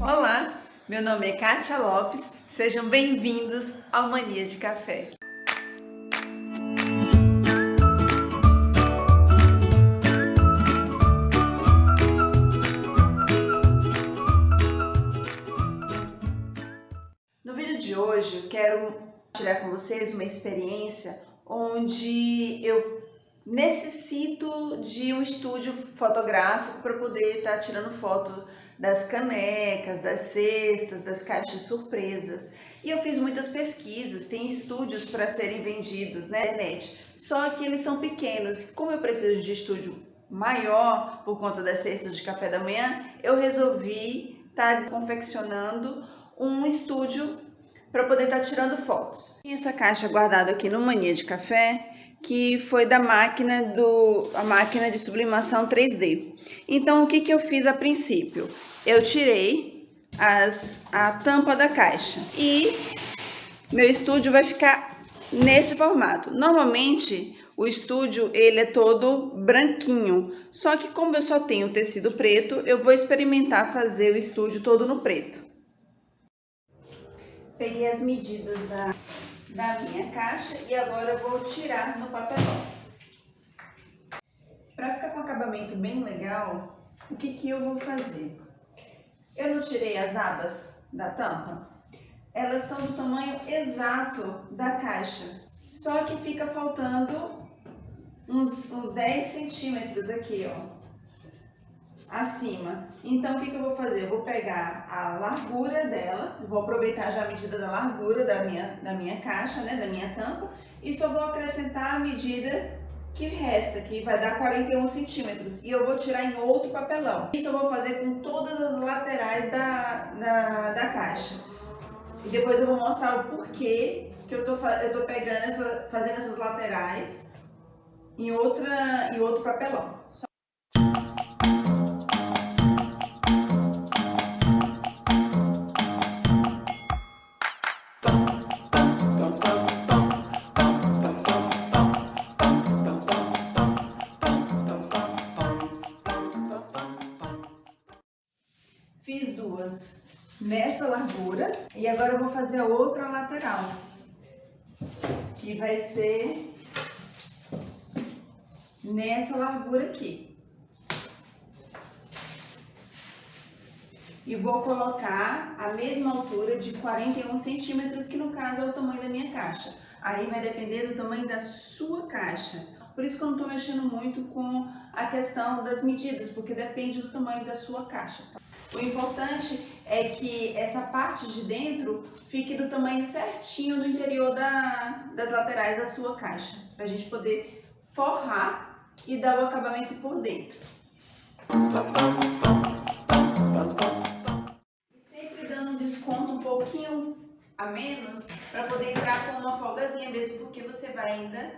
Olá, meu nome é Kátia Lopes, sejam bem-vindos ao Mania de Café. No vídeo de hoje eu quero compartilhar com vocês uma experiência onde eu necessito de um estúdio fotográfico para poder estar tirando foto das canecas, das cestas, das caixas surpresas. E eu fiz muitas pesquisas, tem estúdios para serem vendidos na internet, só que eles são pequenos. Como eu preciso de estúdio maior por conta das cestas de café da manhã, eu resolvi estar confeccionando um estúdio para poder estar tirando fotos. Tem essa caixa guardada aqui no Mania de Café, que foi da máquina de sublimação 3D. Então o que eu fiz a princípio? Eu tirei a tampa da caixa e meu estúdio vai ficar nesse formato. Normalmente o estúdio ele é todo branquinho, só que como eu só tenho tecido preto, eu vou experimentar fazer o estúdio todo no preto. Peguei as medidas da minha caixa e agora eu vou tirar no papelão. Para ficar com um acabamento bem legal, o que eu vou fazer? Eu não tirei as abas da tampa, elas são do tamanho exato da caixa, só que fica faltando uns 10 centímetros aqui, ó, acima. Então o que eu vou fazer? Eu vou pegar a largura dela, vou aproveitar já a medida da largura da minha caixa, né, da minha tampa, e só vou acrescentar a medida que resta, que vai dar 41 centímetros, e eu vou tirar em outro papelão. Isso eu vou fazer com todas as laterais da caixa. E depois eu vou mostrar o porquê que eu tô pegando fazendo essas laterais em outro papelão. Fiz duas nessa largura e agora eu vou fazer a outra lateral, que vai ser nessa largura aqui. E vou colocar a mesma altura de 41 centímetros, que no caso é o tamanho da minha caixa. Aí vai depender do tamanho da sua caixa. Por isso que eu não estou mexendo muito com a questão das medidas, porque depende do tamanho da sua caixa. O importante é que essa parte de dentro fique do tamanho certinho do interior das laterais da sua caixa, para a gente poder forrar e dar o acabamento por dentro. E sempre dando um desconto um pouquinho a menos, para poder entrar com uma folgazinha mesmo, porque você vai ainda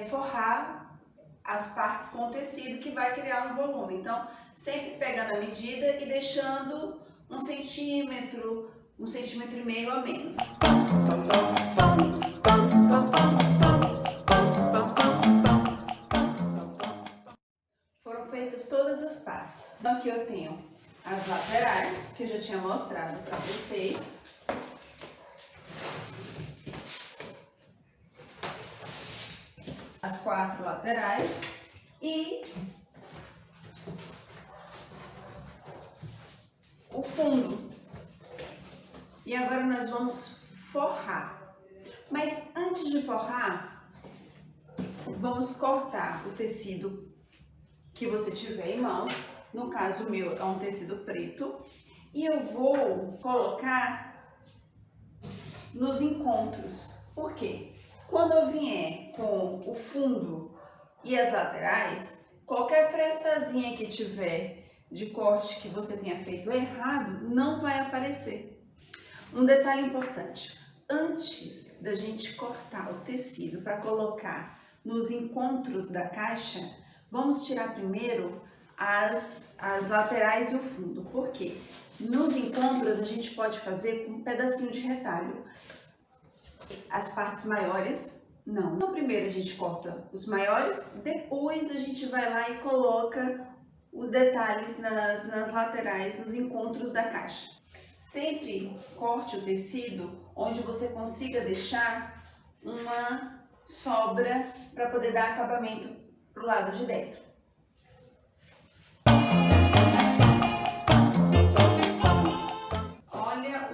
forrar as partes com o tecido, que vai criar um volume. Então, sempre pegando a medida e deixando 1 centímetro, 1,5 cm a menos. Foram feitas todas as partes. Então, aqui eu tenho as laterais, que eu já tinha mostrado para vocês. As 4 laterais e o fundo. E agora nós vamos forrar. Mas antes de forrar, vamos cortar o tecido que você tiver em mãos. No caso o meu é um tecido preto. E eu vou colocar nos encontros. Por quê? Quando eu vier com o fundo e as laterais, qualquer frestazinha que tiver de corte que você tenha feito errado, não vai aparecer. Um detalhe importante, antes da gente cortar o tecido para colocar nos encontros da caixa, vamos tirar primeiro as laterais e o fundo. Por quê? Nos encontros a gente pode fazer com um pedacinho de retalho. As partes maiores Não. Então primeiro a gente corta os maiores, depois a gente vai lá e coloca os detalhes nas laterais, nos encontros da caixa. Sempre corte o tecido onde você consiga deixar uma sobra para poder dar acabamento pro lado de dentro. Olha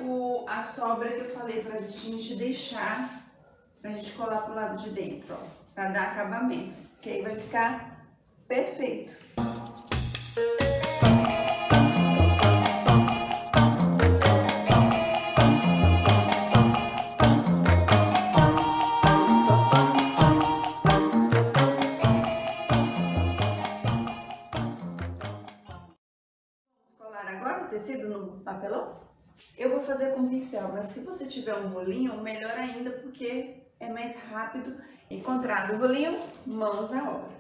a sobra que eu falei pra gente deixar, pra gente colar pro lado de dentro, ó, pra dar acabamento, que aí vai ficar perfeito. Agora o tecido no papelão? Eu vou fazer com pincel, mas se você tiver um rolinho, melhor ainda, porque é mais rápido. Encontrado o rolinho, mãos à obra.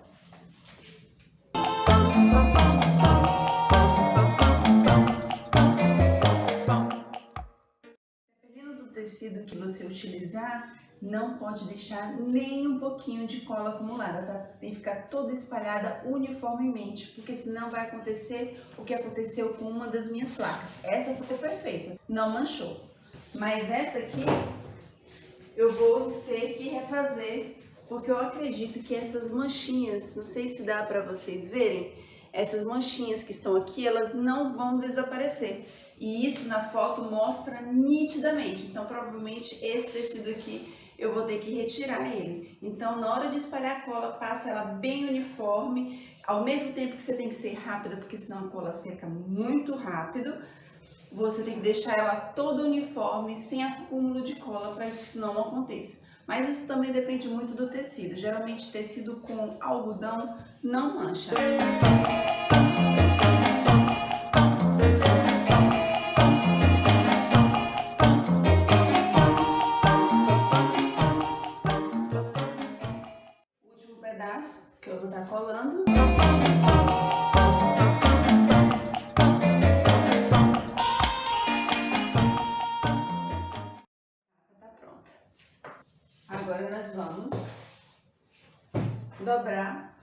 Dependendo do tecido que você utilizar, não pode deixar nem um pouquinho de cola acumulada, tá? Tem que ficar toda espalhada uniformemente, porque senão vai acontecer o que aconteceu com uma das minhas placas. Essa ficou perfeita, não manchou. Mas essa aqui eu vou ter que refazer, porque eu acredito que essas manchinhas, não sei se dá para vocês verem, essas manchinhas que estão aqui, elas não vão desaparecer. E isso na foto mostra nitidamente, então provavelmente esse tecido aqui eu vou ter que retirar ele. Então na hora de espalhar a cola, passa ela bem uniforme, ao mesmo tempo que você tem que ser rápida, porque senão a cola seca muito rápido, você tem que deixar ela toda uniforme, sem acúmulo de cola, para que isso não aconteça. Mas isso também depende muito do tecido, geralmente tecido com algodão não mancha. Que eu vou estar colando. Tá pronta. Agora nós vamos dobrar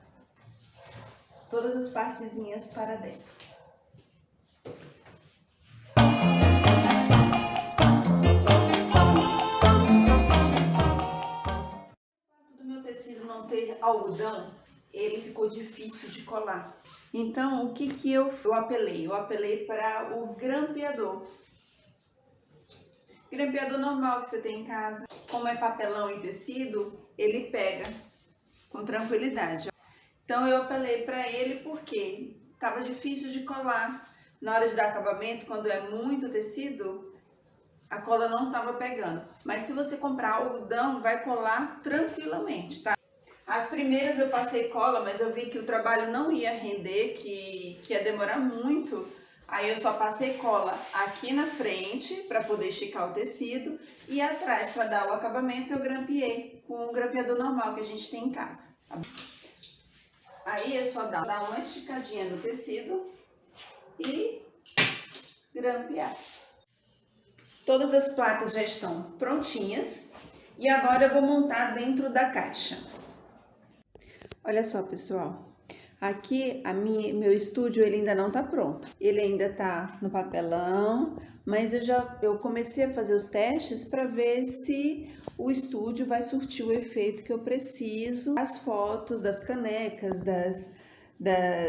todas as partezinhas para dentro. Do meu tecido não ter algodão, ele ficou difícil de colar. Então, o que eu apelei? Eu apelei para o grampeador. Grampeador normal que você tem em casa. Como é papelão e tecido, ele pega com tranquilidade. Então, eu apelei para ele porque estava difícil de colar. Na hora de dar acabamento, quando é muito tecido, a cola não estava pegando. Mas se você comprar algodão, vai colar tranquilamente, tá? As primeiras eu passei cola, mas eu vi que o trabalho não ia render, que ia demorar muito. Aí eu só passei cola aqui na frente para poder esticar o tecido e atrás para dar o acabamento eu grampeei com o grampeador normal que a gente tem em casa. Tá bom? Aí é só dar uma esticadinha no tecido e grampear. Todas as placas já estão prontinhas e agora eu vou montar dentro da caixa. Olha só, pessoal, aqui meu estúdio ele ainda não está pronto, ele ainda está no papelão, mas eu comecei a fazer os testes para ver se o estúdio vai surtir o efeito que eu preciso. As fotos das canecas, das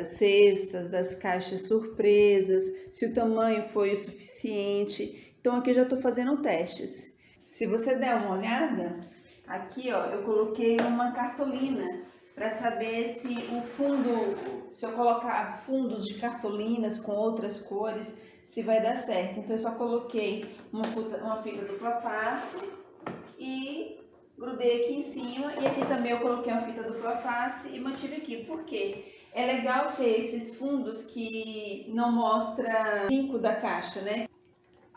cestas, das caixas surpresas, se o tamanho foi o suficiente. Então aqui eu já estou fazendo testes. Se você der uma olhada, aqui ó, eu coloquei uma cartolina para saber se o fundo, se eu colocar fundos de cartolinas com outras cores, se vai dar certo. Então eu só coloquei uma fita dupla face e grudei aqui em cima, e aqui também eu coloquei uma fita dupla face e mantive aqui. Por quê? É legal ter esses fundos que não mostra o brinco da caixa, né?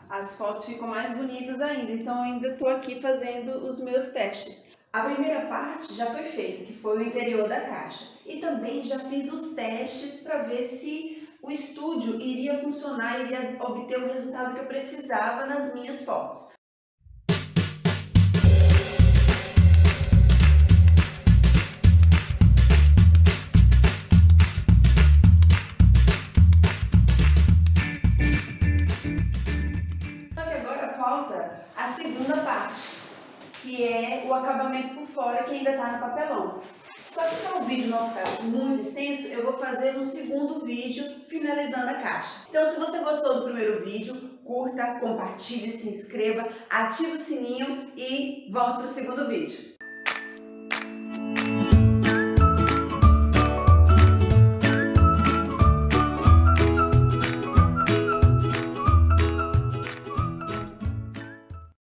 As fotos ficam mais bonitas ainda, então eu ainda estou aqui fazendo os meus testes. A primeira parte já foi feita, que foi o interior da caixa. E também já fiz os testes para ver se o estúdio iria funcionar, iria obter o resultado que eu precisava nas minhas fotos. que é o acabamento por fora que ainda está no papelão. Só que para o vídeo não ficar muito extenso, eu vou fazer um segundo vídeo finalizando a caixa. Então, se você gostou do primeiro vídeo, curta, compartilhe, se inscreva, ative o sininho e vamos para o segundo vídeo.